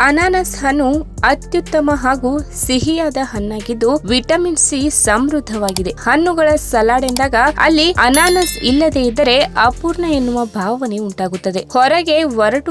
ಅನಾನಸ್ ಹಣ್ಣು ಅತ್ಯುತ್ತಮ ಹಾಗೂ ಸಿಹಿಯಾದ ಹಣ್ಣಾಗಿದ್ದು ವಿಟಮಿನ್ ಸಿ ಸಮೃದ್ಧವಾಗಿದೆ. ಹಣ್ಣುಗಳ ಸಲಾಡ್ ಎಂದಾಗ ಅಲ್ಲಿ ಅನಾನಸ್ ಇಲ್ಲದೆ ಇದ್ದರೆ ಅಪೂರ್ಣ ಎನ್ನುವ ಭಾವನೆ ಉಂಟಾಗುತ್ತದೆ. ಹೊರಗೆ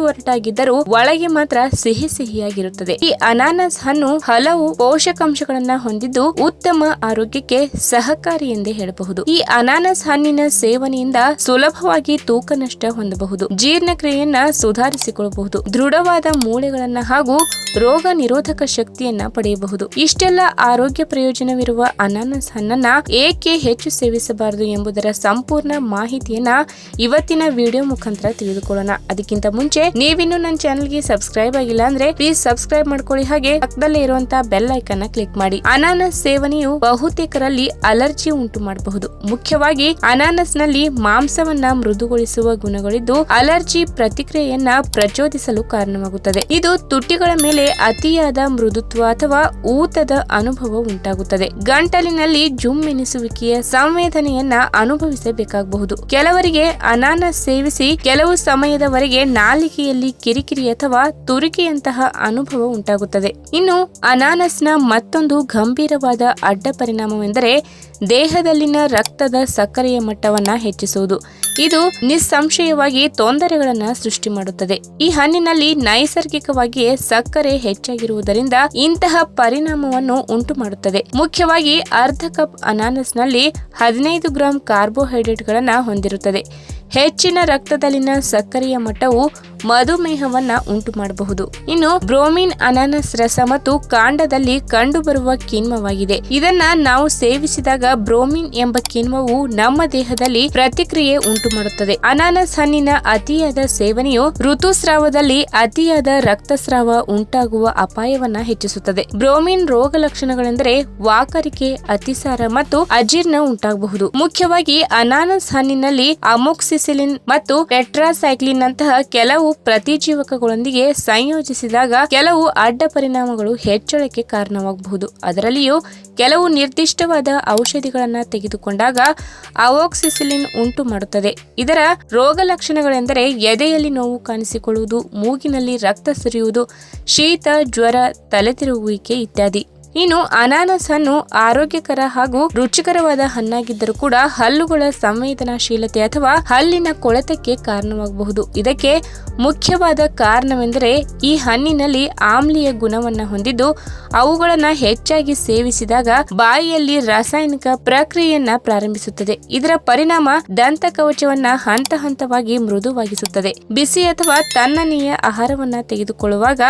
ಒರಟಾಗಿದ್ದರೂ ಒಳಗೆ ಮಾತ್ರ ಸಿಹಿಯಾಗಿರುತ್ತದೆ. ಈ ಅನಾನಸ್ ಹಣ್ಣು ಹಲವು ಪೋಷಕಾಂಶಗಳನ್ನ ಹೊಂದಿದ್ದು ಉತ್ತಮ ಆರೋಗ್ಯಕ್ಕೆ ಸಹಕಾರಿ ಎಂದೇ ಹೇಳಬಹುದು. ಈ ಅನಾನಸ್ ಹಣ್ಣಿನ ಸೇವನೆಯಿಂದ ಸುಲಭವಾಗಿ ತೂಕ ನಷ್ಟ ಹೊಂದಬಹುದು, ಜೀರ್ಣಕ್ರಿಯೆಯನ್ನ ಸುಧಾರಿಸಿಕೊಳ್ಳಬಹುದು, ದೃಢವಾದ ಮೂಳೆಗಳನ್ನ ಹಾಗೂ ರೋಗ ನಿರೋಧಕ ಶಕ್ತಿಯನ್ನ ಪಡೆಯಬಹುದು. ಇಷ್ಟೆಲ್ಲ ಆರೋಗ್ಯ ಪ್ರಯೋಜನವಿರುವ ಅನಾನಸ್ ಹಣ್ಣನ್ನ ಏಕೆ ಹೆಚ್ಚು ಸೇವಿಸಬಾರದು ಎಂಬುದರ ಸಂಪೂರ್ಣ ಮಾಹಿತಿಯನ್ನ ಇವತ್ತಿನ ವಿಡಿಯೋ ಮುಖಾಂತರ ತಿಳಿದುಕೊಳ್ಳೋಣ. ಅದಕ್ಕಿಂತ ಮುಂಚೆ ನೀವಿನ್ನು ನನ್ನ ಚಾನೆಲ್ಗೆ ಸಬ್ಸ್ಕ್ರೈಬ್ ಆಗಿಲ್ಲ ಅಂದ್ರೆ ಪ್ಲೀಸ್ ಸಬ್ಸ್ಕ್ರೈಬ್ ಮಾಡ್ಕೊಳ್ಳಿ, ಹಾಗೆ ಪಕ್ಕದಲ್ಲೇ ಇರುವಂತಹ ಬೆಲ್ ಐಕಾನ್ ನ ಕ್ಲಿಕ್ ಮಾಡಿ. ಅನಾನಸ್ ಸೇವನೆಯು ಬಹುತೇಕರಲ್ಲಿ ಅಲರ್ಜಿ ಉಂಟು ಮಾಡಬಹುದು. ಮುಖ್ಯವಾಗಿ ಅನಾನಸ್ ನಲ್ಲಿ ಮಾಂಸವನ್ನ ಮೃದುಗೊಳಿಸುವ ಗುಣಗಳಿದ್ದು ಅಲರ್ಜಿ ಪ್ರತಿಕ್ರಿಯೆಯನ್ನ ಪ್ರಚೋದಿಸಲು ಕಾರಣವಾಗುತ್ತದೆ. ಇದು ತುಟಿಗಳ ಮೇಲೆ ಅತಿಯಾದ ಮೃದುತ್ವ ಅಥವಾ ಊತದ ಅನುಭವ ಉಂಟಾಗುತ್ತದೆ. ಗಂಟಲಿನಲ್ಲಿ ಜುಮ್ ಎನಿಸುವಿಕೆಯ ಸಂವೇದನೆಯನ್ನ ಅನುಭವಿಸಬೇಕಾಗಬಹುದು. ಕೆಲವರಿಗೆ ಅನಾನಸ್ ಸೇವಿಸಿ ಕೆಲವು ಸಮಯದವರೆಗೆ ನಾಲಿಗೆಯಲ್ಲಿ ಕಿರಿಕಿರಿ ಅಥವಾ ತುರಿಕೆಯಂತಹ ಅನುಭವ ಉಂಟಾಗುತ್ತದೆ. ಇನ್ನು ಅನಾನಸ್ನ ಮತ್ತೊಂದು ಗಂಭೀರವಾದ ಅಡ್ಡ ಪರಿಣಾಮವೆಂದರೆ ದೇಹದಲ್ಲಿನ ರಕ್ತದ ಸಕ್ಕರೆಯ ಮಟ್ಟವನ್ನ ಹೆಚ್ಚಿಸುವುದು. ಇದು ನಿಸ್ಸಂಶಯವಾಗಿ ತೊಂದರೆಗಳನ್ನ ಸೃಷ್ಟಿ ಮಾಡುತ್ತದೆ. ಈ ಹಣ್ಣಿನಲ್ಲಿ ನೈಸರ್ಗಿಕವಾಗಿಯೇ ಸಕ್ಕರೆ ಹೆಚ್ಚಾಗಿರುವುದರಿಂದ ಇಂತಹ ಪರಿಣಾಮವನ್ನು ಉಂಟು ಮಾಡುತ್ತದೆ. ಮುಖ್ಯವಾಗಿ ಅರ್ಧ ಕಪ್ ಅನಾನಸ್ನಲ್ಲಿ 15 ಗ್ರಾಂ ಕಾರ್ಬೋಹೈಡ್ರೇಟ್ ಗಳನ್ನ ಹೊಂದಿರುತ್ತದೆ. ಹೆಚ್ಚಿನ ರಕ್ತದಲ್ಲಿನ ಸಕ್ಕರೆಯ ಮಟ್ಟವು ಮಧುಮೇಹವನ್ನ ಉಂಟು ಮಾಡಬಹುದು. ಇನ್ನು ಬ್ರೋಮಿನ್ ಅನಾನಸ್ ರಸ ಮತ್ತು ಕಾಂಡದಲ್ಲಿ ಕಂಡುಬರುವ ಕಿಣ್ವವಾಗಿದೆ. ಇದನ್ನ ನಾವು ಸೇವಿಸಿದಾಗ ಬ್ರೋಮಿನ್ ಎಂಬ ಕಿಣ್ವವು ನಮ್ಮ ದೇಹದಲ್ಲಿ ಪ್ರತಿಕ್ರಿಯೆ ಉಂಟು ಮಾಡುತ್ತದೆ. ಅನಾನಸ್ ಹಣ್ಣಿನ ಅತಿಯಾದ ಸೇವನೆಯು ಋತುಸ್ರಾವದಲ್ಲಿ ಅತಿಯಾದ ರಕ್ತಸ್ರಾವ ಉಂಟಾಗುವ ಅಪಾಯವನ್ನ ಹೆಚ್ಚಿಸುತ್ತದೆ. ಬ್ರೋಮಿನ್ ರೋಗ ಲಕ್ಷಣಗಳೆಂದರೆ ವಾಕರಿಕೆ, ಅತಿಸಾರ ಮತ್ತು ಅಜೀರ್ಣ ಉಂಟಾಗಬಹುದು. ಮುಖ್ಯವಾಗಿ ಅನಾನಸ್ ಹಣ್ಣಿನಲ್ಲಿ ಅಮೋಕ್ಸಿಸಿಲಿನ್ ಮತ್ತು ಟೆಟ್ರಾಸೈಕ್ಲಿನ್ ನಂತಹ ಕೆಲವು ಪ್ರತಿಜೀವಕಗಳೊಂದಿಗೆ ಸಂಯೋಜಿಸಿದಾಗ ಕೆಲವು ಅಡ್ಡ ಪರಿಣಾಮಗಳು ಹೆಚ್ಚಳಕ್ಕೆ ಕಾರಣವಾಗಬಹುದು. ಅದರಲ್ಲಿಯೂ ಕೆಲವು ನಿರ್ದಿಷ್ಟವಾದ ಔಷಧಿಗಳನ್ನ ತೆಗೆದುಕೊಂಡಾಗ ಅಮೋಕ್ಸಿಸಿಲಿನ್ ಉಂಟು ಮಾಡುತ್ತದೆ. ಇದರ ರೋಗ ಲಕ್ಷಣಗಳೆಂದರೆ ಎದೆಯಲ್ಲಿ ನೋವು ಕಾಣಿಸಿಕೊಳ್ಳುವುದು, ಮೂಗಿನಲ್ಲಿ ರಕ್ತ ಸುರಿಯುವುದು, ಶೀತ, ಜ್ವರ, ತಲೆತಿರುಗುವಿಕೆ ಇತ್ಯಾದಿ. ಇನ್ನು ಅನಾನಸ್ ಹಣ್ಣು ಆರೋಗ್ಯಕರ ಹಾಗೂ ರುಚಿಕರವಾದ ಹಣ್ಣಾಗಿದ್ದರೂ ಕೂಡ ಹಲ್ಲುಗಳ ಸಂವೇದನಾಶೀಲತೆ ಅಥವಾ ಹಲ್ಲಿನ ಕೊಳೆತಕ್ಕೆ ಕಾರಣವಾಗಬಹುದು. ಇದಕ್ಕೆ ಮುಖ್ಯವಾದ ಕಾರಣವೆಂದರೆ ಈ ಹಣ್ಣಿನಲ್ಲಿ ಆಮ್ಲೀಯ ಗುಣವನ್ನ ಹೊಂದಿದ್ದು ಅವುಗಳನ್ನ ಹೆಚ್ಚಾಗಿ ಸೇವಿಸಿದಾಗ ಬಾಯಿಯಲ್ಲಿ ರಾಸಾಯನಿಕ ಪ್ರಕ್ರಿಯೆಯನ್ನ ಪ್ರಾರಂಭಿಸುತ್ತದೆ. ಇದರ ಪರಿಣಾಮ ದಂತ ಕವಚವನ್ನ ಹಂತ ಹಂತವಾಗಿ ಮೃದುವಾಗಿಸುತ್ತದೆ. ಬಿಸಿ ಅಥವಾ ತಣ್ಣನೆಯ ಆಹಾರವನ್ನ ತೆಗೆದುಕೊಳ್ಳುವಾಗ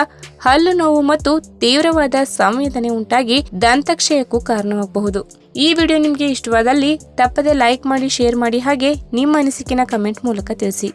ಹಲ್ಲು ನೋವು ಮತ್ತು ತೀವ್ರವಾದ ಸಂವೇದನೆ ಉಂಟಾಗಿ ದಂತಕ್ಷಯಕ್ಕೂ ಕಾರಣವಾಗಬಹುದು. ಈ ವಿಡಿಯೋ ನಿಮಗೆ ಇಷ್ಟವಾದಲ್ಲಿ ತಪ್ಪದೆ ಲೈಕ್ ಮಾಡಿ, ಶೇರ್ ಮಾಡಿ, ಹಾಗೆ ನಿಮ್ಮ ಅನಿಸಿಕೆನ ಕಮೆಂಟ್ ಮೂಲಕ ತಿಳಿಸಿ.